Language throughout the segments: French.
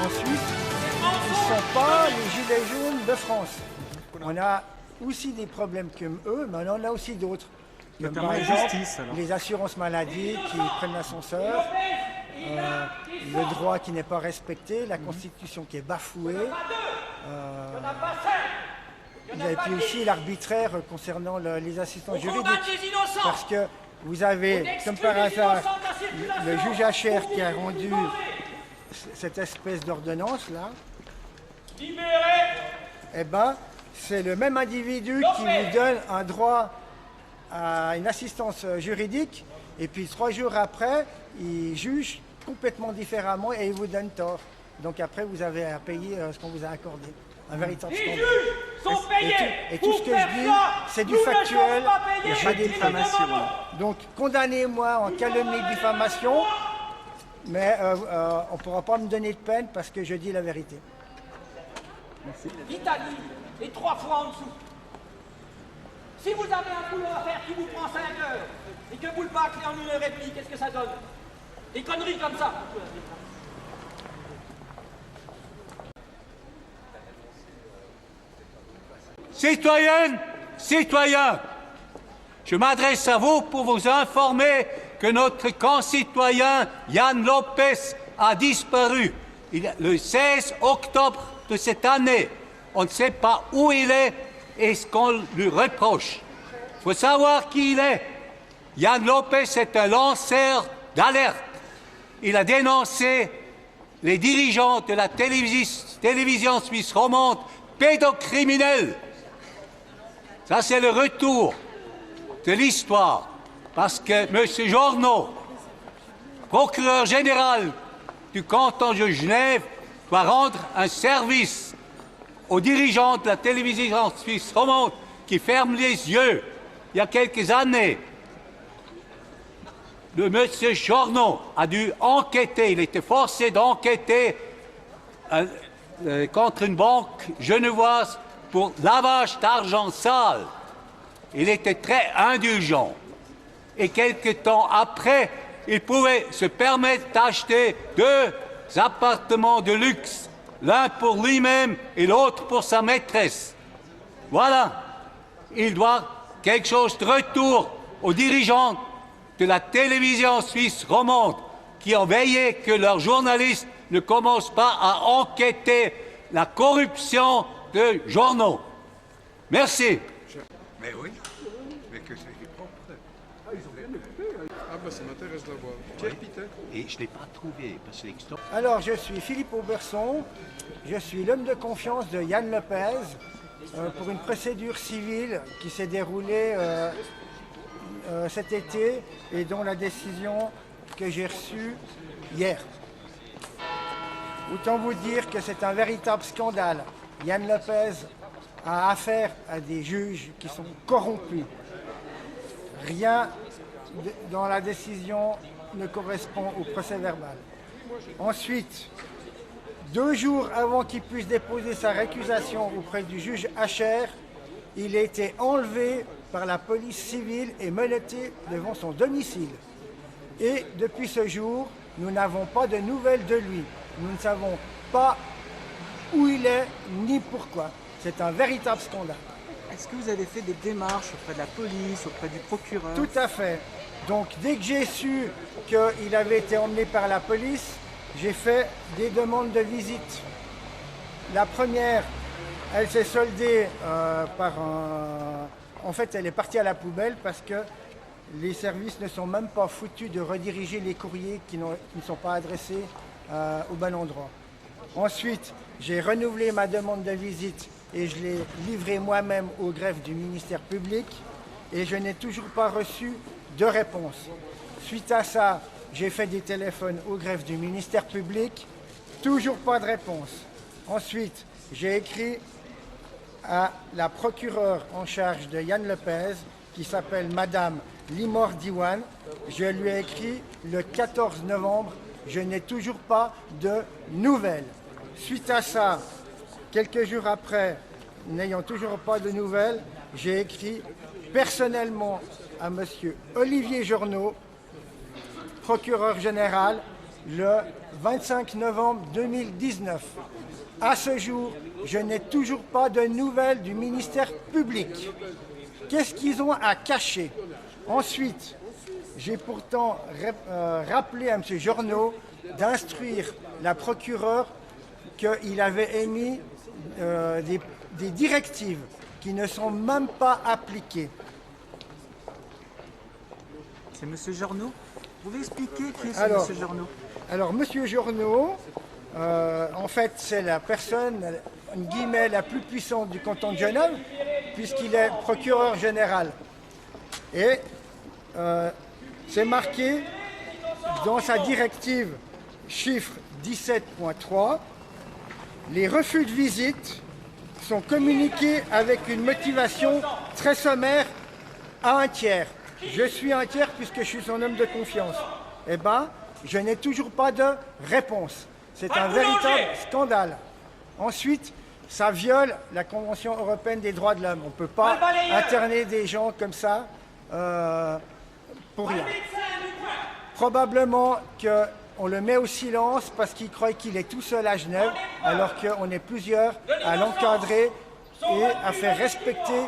en Suisse, ils ne sont pas les gilets jaunes de France. On a aussi des problèmes comme eux, mais on en a aussi d'autres. Comme par exemple, les assurances maladie qui prennent l'ascenseur, le droit qui n'est pas respecté, la Constitution qui est bafouée, et puis aussi l'arbitraire concernant les assistants juridiques. Parce que vous avez, comme par hasard, le juge Hacher qui a rendu cette espèce d'ordonnance-là. Eh bien, c'est le même individu qui vous donne un droit à une assistance juridique, et puis 3 jours après, il juge complètement différemment et il vous donne tort. Donc après, vous avez à payer ce qu'on vous a accordé. Un véritable scandale. Et tout ce que je dis, c'est du factuel, il n'y a pas de diffamation. Donc condamnez-moi en calomnie et diffamation, mais on ne pourra pas me donner de peine parce que je dis la vérité. L'Italie est 3 fois en dessous. Si vous avez un boulot à faire qui vous prend 5 heures et que vous le bâclez en 1h30, qu'est-ce que ça donne? Des conneries comme ça. Citoyennes, citoyens, je m'adresse à vous pour vous informer que notre concitoyen Yann Lopez a disparu le 16 octobre de cette année. On ne sait pas où il est et ce qu'on lui reproche. Il faut savoir qui il est. Yann Lopez est un lanceur d'alerte. Il a dénoncé les dirigeants de la télévision suisse romande pédocriminels. Ça, c'est le retour de l'histoire. Parce que M. Journeau, procureur général du canton de Genève, doit rendre un service aux dirigeants de la télévision suisse romande qui ferment les yeux. Il y a quelques années, le M. Journeau a dû enquêter, il était forcé d'enquêter contre une banque genevoise pour lavage d'argent sale. Il était très indulgent. Et quelque temps après, il pouvait se permettre d'acheter 2 appartements de luxe, l'un pour lui-même et l'autre pour sa maîtresse. Voilà. Il doit quelque chose de retour aux dirigeants de la télévision suisse romande qui ont veillé que leurs journalistes ne commencent pas à enquêter la corruption de journaux. Merci. Mais oui, mais que c'est propre. Ah bah ça m'intéresse d'avoir. Pierre Pitet. Et je ne l'ai pas trouvé, parce que Alors, je suis Philippe Auberson, je suis l'homme de confiance de Yann Lopez pour une procédure civile qui s'est déroulée cet été et dont la décision que j'ai reçue hier. Autant vous dire que c'est un véritable scandale. Yann Lopez a affaire à des juges qui sont corrompus. Rien dans la décision ne correspond au procès verbal. Ensuite, 2 jours avant qu'il puisse déposer sa récusation auprès du juge Hacher, il a été enlevé par la police civile et menotté devant son domicile. Et depuis ce jour, nous n'avons pas de nouvelles de lui. Nous ne savons pas où il est ni pourquoi. C'est un véritable scandale. Est-ce que vous avez fait des démarches auprès de la police, auprès du procureur? Tout à fait. Donc dès que j'ai su qu'il avait été emmené par la police, j'ai fait des demandes de visite. La première, elle s'est soldée par un... En fait, elle est partie à la poubelle parce que les services ne sont même pas foutus de rediriger les courriers qui ne sont pas adressés au bon endroit. Ensuite, j'ai renouvelé ma demande de visite et je l'ai livrée moi-même au greffe du ministère public et je n'ai toujours pas reçu de réponse. Suite à ça, j'ai fait des téléphones au greffe du ministère public, toujours pas de réponse. Ensuite, j'ai écrit à la procureure en charge de Yann Lopez, qui s'appelle Madame Limor Diwan. Je lui ai écrit le 14 novembre. Je n'ai toujours pas de nouvelles. Suite à ça, quelques jours après, n'ayant toujours pas de nouvelles, j'ai écrit personnellement à M. Olivier Journeau, procureur général, le 25 novembre 2019. À ce jour, je n'ai toujours pas de nouvelles du ministère public. Qu'est-ce qu'ils ont à cacher? Ensuite, j'ai pourtant rappelé à M. Journeau d'instruire la procureure qu'il avait émis des directives qui ne sont même pas appliquées. C'est M. Journeau. Vous pouvez expliquer qui est ce M. Journeau? Alors, M. Journeau, en fait, c'est la personne, en guillemets, la plus puissante du canton de Genève, puisqu'il est procureur général. Et c'est marqué dans sa directive chiffre 17.3, les refus de visite sont communiqués avec une motivation très sommaire à un tiers. Je suis un tiers puisque je suis son homme de confiance. Eh bien, je n'ai toujours pas de réponse. C'est un véritable scandale. Ensuite, ça viole la Convention européenne des droits de l'homme. On ne peut pas interner des gens comme ça pour rien. Probablement qu'on le met au silence parce qu'il croit qu'il est tout seul à Genève, alors qu'on est plusieurs à l'encadrer et à faire respecter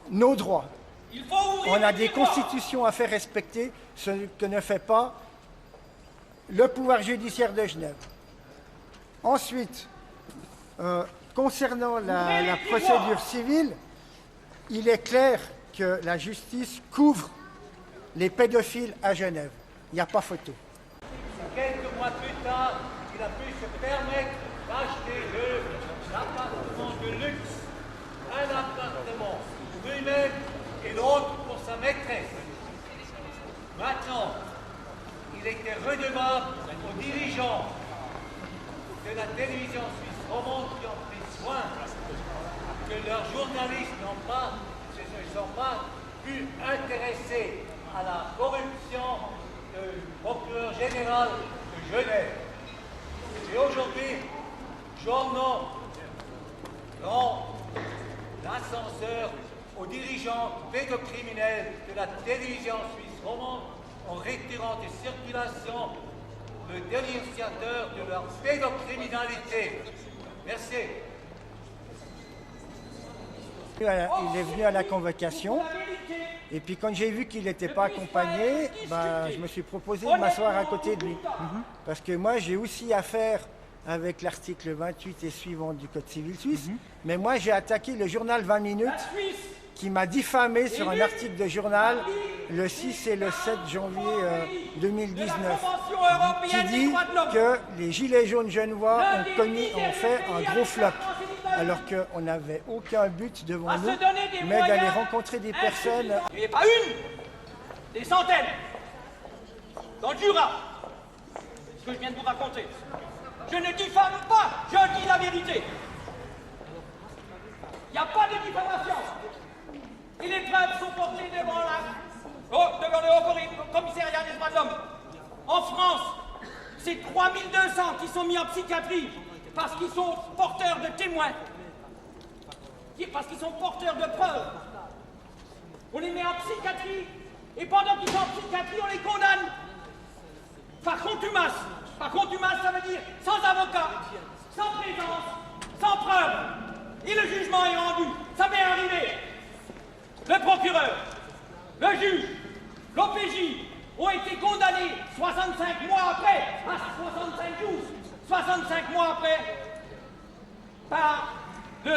nos droits. On a des constitutions à faire respecter, ce que ne fait pas le pouvoir judiciaire de Genève. Ensuite, concernant la procédure civile, il est clair que la justice couvre les pédophiles à Genève. Il n'y a pas photo. Quelques mois plus tard, il a pu se permettre d'acheter l'appartement de luxe. Un appartement pour lui-même et l'autre pour sa maîtresse. Maintenant, il était redevable aux dirigeants de la télévision suisse romande qui ont pris soin que leurs journalistes ne sont pas pu intéresser à la corruption du procureur général de Genève. Et aujourd'hui, Journeau rend l'ascenseur aux dirigeants pédocriminels de la télévision suisse romande en retirant de circulation le dénonciateur de leur pédocriminalité. Merci. Il est venu à la convocation et puis quand j'ai vu qu'il n'était pas accompagné, je me suis proposé de m'asseoir à côté de lui. Parce que moi j'ai aussi affaire avec l'article 28 et suivant du Code civil suisse, mais moi j'ai attaqué le journal 20 minutes qui m'a diffamé sur un article de journal le 6 et le 7 janvier 2019 qui dit que les Gilets jaunes genevois ont fait un gros flop alors qu'on n'avait aucun but devant nous mais d'aller rencontrer des personnes. Il n'y a pas une, des centaines. Dans le Jura, ce que je viens de vous raconter. Je ne diffame pas, je dis la vérité. Il n'y a pas de diffamation. Et les preuves sont portées devant le Haut Commissariat des droits de l'homme. En France, c'est 3200 qui sont mis en psychiatrie parce qu'ils sont porteurs de témoins, parce qu'ils sont porteurs de preuves. On les met en psychiatrie et pendant qu'ils sont en psychiatrie, on les condamne par contumace. Par contumace, ça veut dire sans avocat, sans présence, sans preuve. Et le jugement est rendu. Ça m'est arrivé. Le procureur, le juge, l'OPJ ont été condamnés 65 mois après, à 65 jours, 65 mois après, par le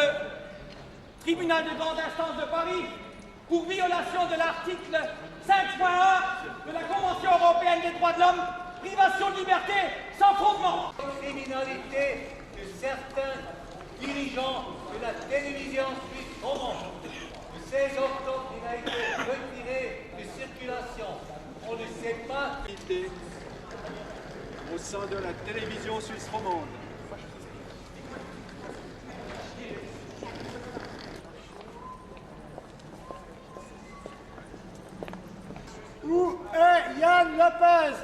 tribunal de grande instance de Paris pour violation de l'article 5.1 de la Convention européenne des droits de l'homme, privation de liberté sans fondement. La criminalité de certains dirigeants de la télévision suisse romande. Le 16 octobre, il a été retiré de circulation. On ne sait pas. Au sein de la télévision suisse romande. Où est Yann Lopez?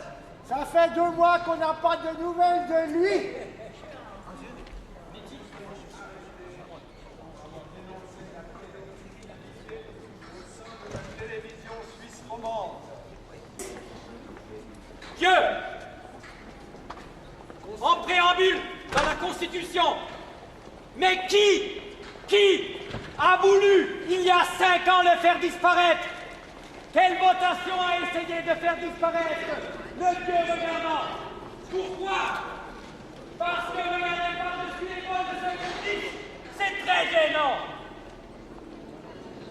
Ça fait 2 mois qu'on n'a pas de nouvelles de lui. La télévision suisse romande. Dieu, Constitution. Mais qui a voulu, il y a 5 ans, le faire disparaître? Quelle votation a essayé de faire disparaître le Dieu regardant? Pourquoi? Parce que regarder par-dessus l'épaule de ceux qui disent, c'est très gênant.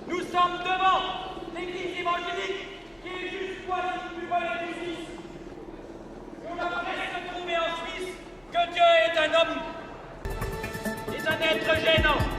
Nous sommes devant l'Église évangélique qui est juste voisine du volet du Suisse. On a presque trouvé en Suisse que Dieu est un homme, est un être gênant.